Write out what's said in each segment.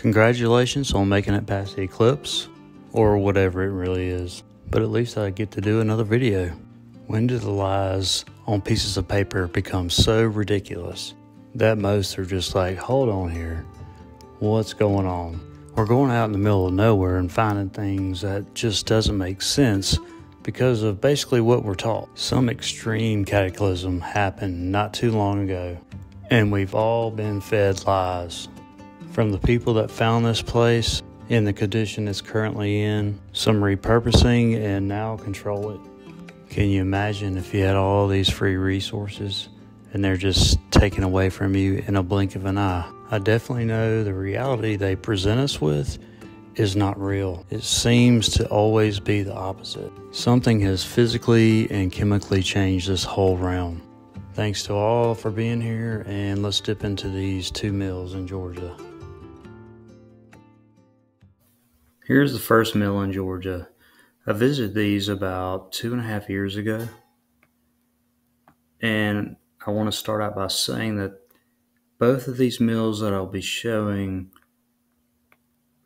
Congratulations on making it past the eclipse, or whatever it really is. But at least I get to do another video. When do the lies on pieces of paper become so ridiculous that most are just like, hold on here, what's going on? We're going out in the middle of nowhere and finding things that just doesn't make sense because of basically what we're taught. Some extreme cataclysm happened not too long ago, and we've all been fed lies. From the people that found this place in the condition it's currently in, some repurposing and now control it. Can you imagine if you had all these free resources and they're just taken away from you in a blink of an eye? I definitely know the reality they present us with is not real. It seems to always be the opposite. Something has physically and chemically changed this whole realm. Thanks to all for being here, and let's dip into these two mills in Georgia. Here's the first mill in Georgia. I visited these about 2.5 years ago. And I want to start out by saying that both of these mills that I'll be showing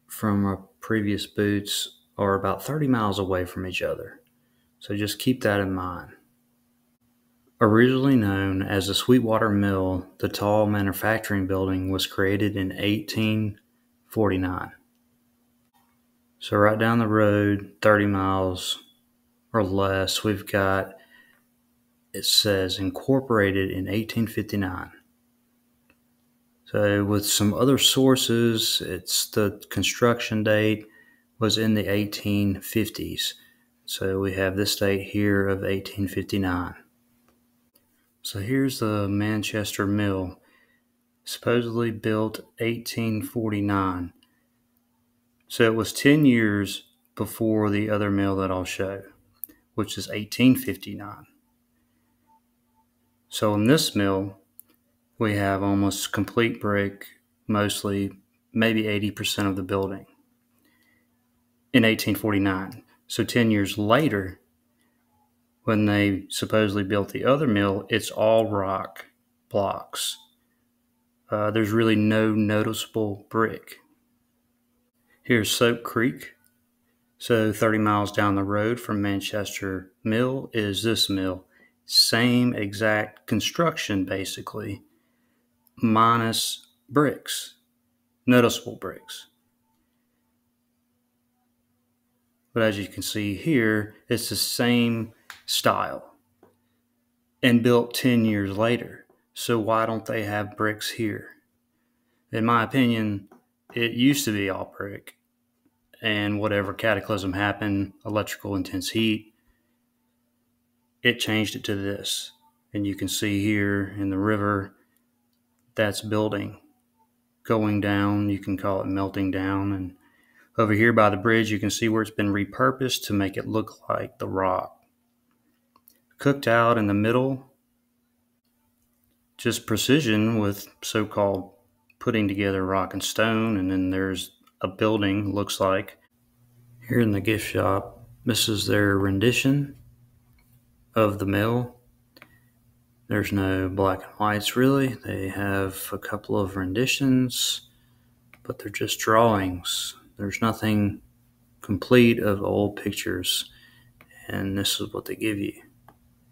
from our previous boots are about 30 miles away from each other. So just keep that in mind. Originally known as the Sweetwater Mill, the tall manufacturing building was created in 1849. So right down the road, 30 miles or less, we've got, it says, incorporated in 1859. So with some other sources, it's the construction date was in the 1850s. So we have this date here of 1859. So here's the Manchester Mill, supposedly built 1849. So it was 10 years before the other mill that I'll show, which is 1859. So in this mill, we have almost complete brick, mostly, maybe 80% of the building in 1849. So 10 years later, when they supposedly built the other mill, it's all rock blocks. There's really no noticeable brick. Here's Soap Creek. So 30 miles down the road from Manchester Mill is this mill. Same exact construction, basically, minus bricks, noticeable bricks. But as you can see here, it's the same style and built 10 years later. So why don't they have bricks here? In my opinion, it used to be all brick, and whatever cataclysm happened, electrical intense heat, it changed it to this. And you can see here in the river, that's building going down. You can call it melting down. And over here by the bridge, you can see where it's been repurposed to make it look like the rock. Cooked out in the middle, just precision with so-called putting together rock and stone. And then there's a building, looks like. Here in the gift shop, this is their rendition of the mill. There's no black and whites really. They have a couple of renditions, but they're just drawings. There's nothing complete of old pictures, and this is what they give you.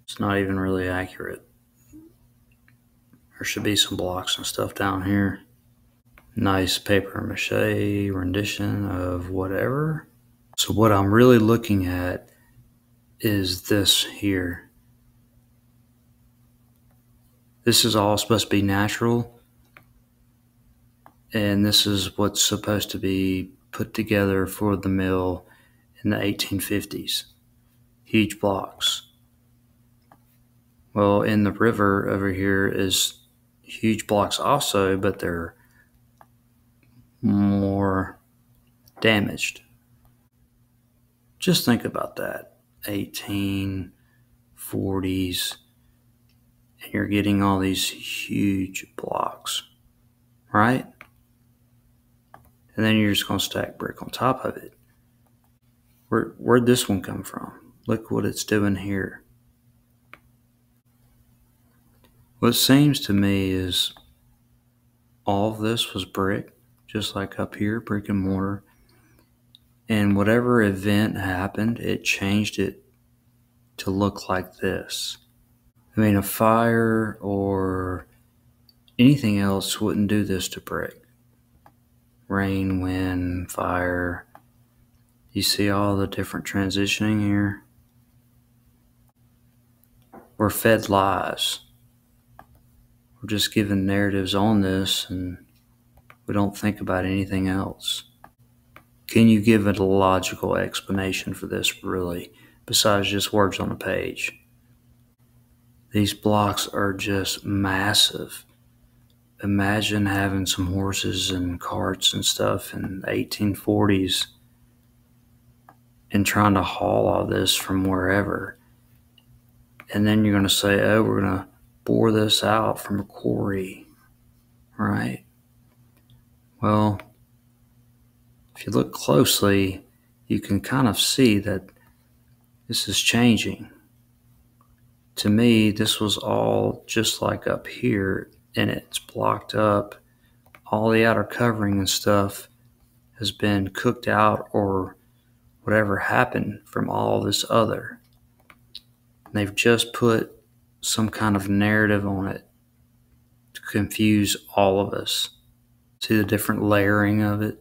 It's not even really accurate. There should be some blocks and stuff down here. Nice paper mache rendition of whatever. So what I'm really looking at is this here. This is all supposed to be natural, and this is what's supposed to be put together for the mill in the 1850s. Huge blocks. Well, in the river over here is huge blocks also, but they're more damaged. Just think about that. 1840s, and you're getting all these huge blocks, right? And then you're just going to stack brick on top of it. Where'd this one come from? Look what it's doing here. What seems to me is all of this was brick, just like up here, brick and mortar. And whatever event happened, it changed it to look like this. I mean, a fire or anything else wouldn't do this to brick. Rain, wind, fire. You see all the different transitioning here? We're fed lies. We're just given narratives on this and we don't think about anything else. Can you give it a logical explanation for this, really, besides just words on a page? These blocks are just massive. Imagine having some horses and carts and stuff in the 1840s and trying to haul all this from wherever. And then you're going to say, oh, we're going to bore this out from a quarry, right? Well, if you look closely, you can kind of see that this is changing. To me, this was all just like up here, and it's blocked up. All the outer covering and stuff has been cooked out or whatever happened from all this other. And they've just put some kind of narrative on it to confuse all of us. See the different layering of it?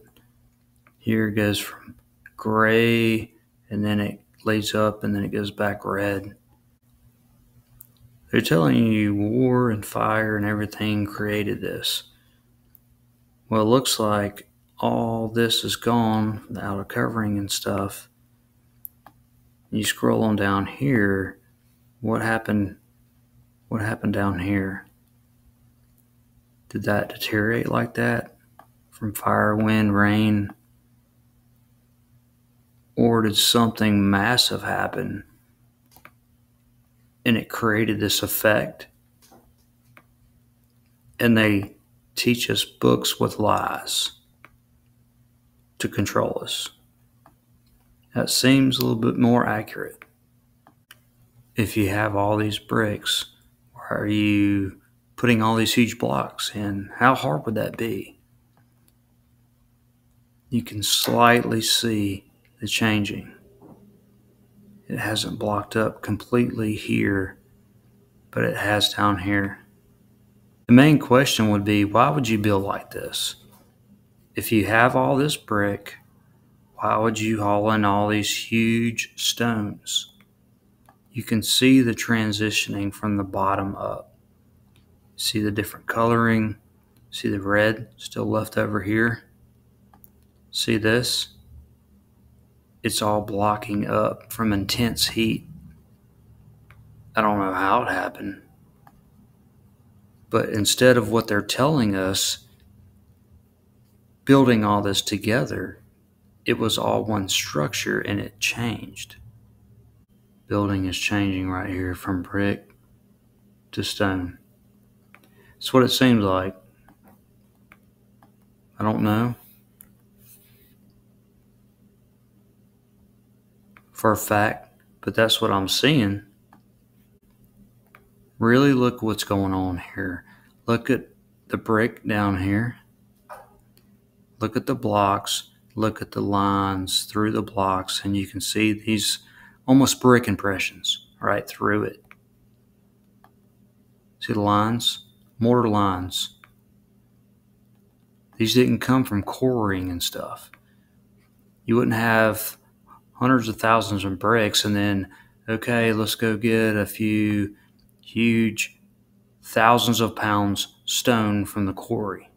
Here it goes from gray, and then it lays up, and then it goes back red. They're telling you war and fire and everything created this. Well, it looks like all this is gone, the outer covering and stuff. You scroll on down here, what happened down here? Did that deteriorate like that from fire, wind, rain? Or did something massive happen and it created this effect? And they teach us books with lies to control us. That seems a little bit more accurate. If you have all these bricks, why are you putting all these huge blocks in? How hard would that be? You can slightly see the changing. It hasn't blocked up completely here, but it has down here. The main question would be, why would you build like this? If you have all this brick, why would you haul in all these huge stones? You can see the transitioning from the bottom up. See the different coloring? See the red still left over here? See this? It's all blocking up from intense heat. I don't know how it happened. But instead of what they're telling us, building all this together, it was all one structure and it changed. Building is changing right here from brick to stone. It's what it seems like. I don't know for a fact, but that's what I'm seeing. Really look what's going on here. Look at the brick down here. Look at the blocks. Look at the lines through the blocks, and you can see these almost brick impressions right through it. See the lines? Mortar lines. These didn't come from quarrying and stuff. You wouldn't have hundreds of thousands of bricks and then, okay, let's go get a few huge thousands of pounds stone from the quarry.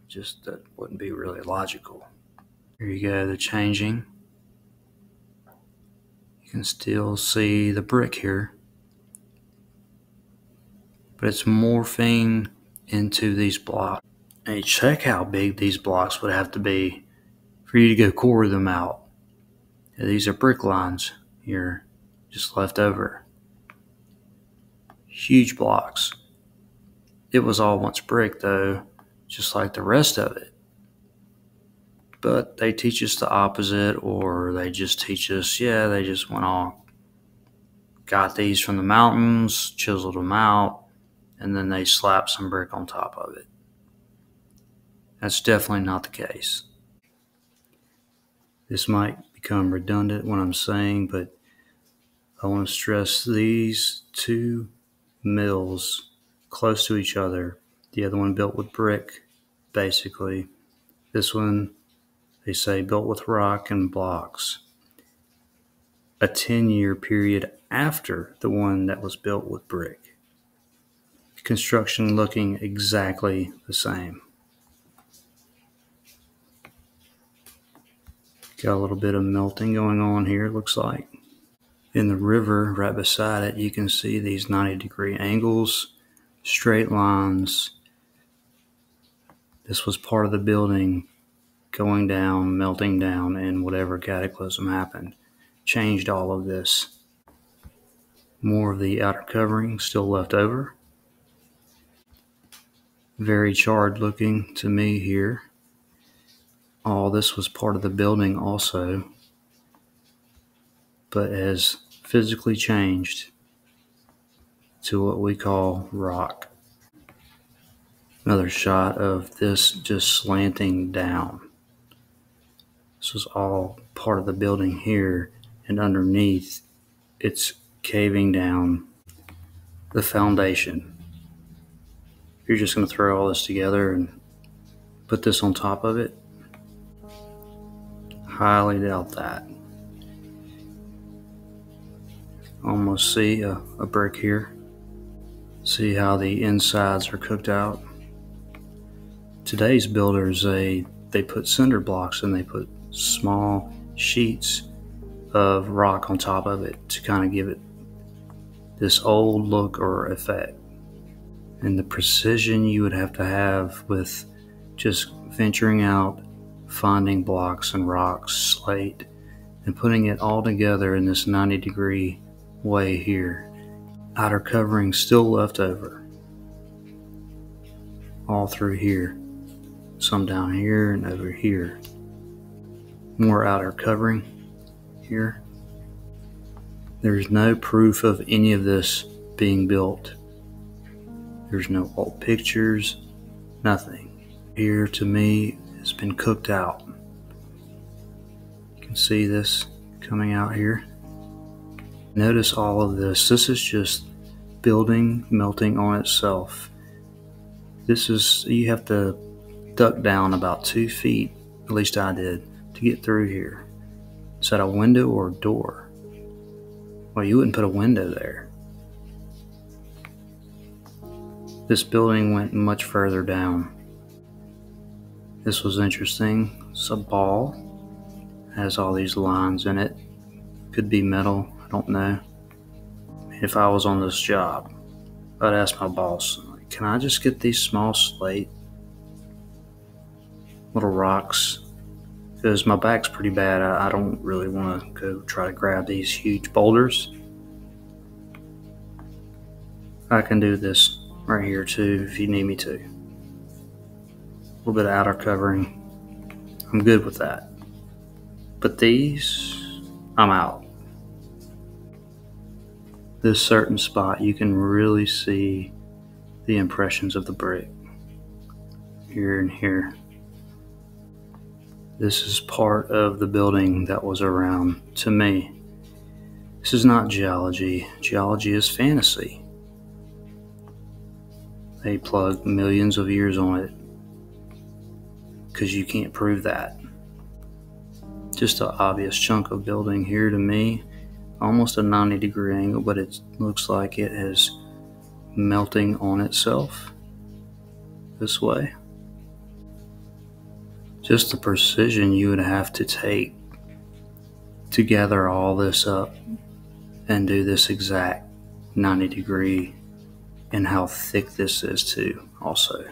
Just that wouldn't be really logical. Here you go, the changing. You can still see the brick here, but it's morphing into these blocks. And check how big these blocks would have to be for you to go quarry them out. And these are brick lines here, just left over. Huge blocks. It was all once brick though, just like the rest of it. But they teach us the opposite, or they just teach us, yeah, they just went all, got these from the mountains, chiseled them out, and then they slapped some brick on top of it. That's definitely not the case. This might become redundant what I'm saying, but I want to stress these two mills close to each other. The other one built with brick, basically. This one, they say, built with rock and blocks. A 10-year period after the one that was built with brick. Construction looking exactly the same. Got a little bit of melting going on here, it looks like. In the river right beside it, you can see these 90-degree angles, straight lines. This was part of the building going down, melting down, and whatever cataclysm happened changed all of this. More of the outer covering still left over. Very charred looking to me here. All this was part of the building also, but has physically changed to what we call rock. Another shot of this just slanting down. This was all part of the building here, and underneath it's caving down the foundation. You're just going to throw all this together and put this on top of it? Highly doubt that. Almost see a brick here. See how the insides are cooked out. Today's builders, they put cinder blocks and they put small sheets of rock on top of it to kind of give it this old look or effect. And the precision you would have to have with just venturing out, finding blocks and rocks, slate, and putting it all together in this 90-degree way here. Outer covering still left over. All through here. Some down here and over here. More outer covering here. There's no proof of any of this being built. There's no old pictures, nothing. Here to me has been cooked out. You can see this coming out here. Notice all of this. This is just building, melting on itself. This is, you have to duck down about 2 feet, at least I did, to get through here. Is that a window or a door? Well, you wouldn't put a window there. This building went much further down. This was interesting. It's a ball. Has all these lines in it. Could be metal, I don't know. If I was on this job, I'd ask my boss, can I just get these small slate, little rocks? Because my back's pretty bad. I don't really want to go try to grab these huge boulders. I can do this right here too if you need me to. A little bit of outer covering. I'm good with that. But these, I'm out. This certain spot, you can really see the impressions of the brick. Here and here. This is part of the building that was around to me. This is not geology. Geology is fantasy. They plug millions of years on it because you can't prove that. Just an obvious chunk of building here to me. Almost a 90-degree angle, but it looks like it is melting on itself this way. Just the precision you would have to take to gather all this up and do this exact 90-degree, and how thick this is too also.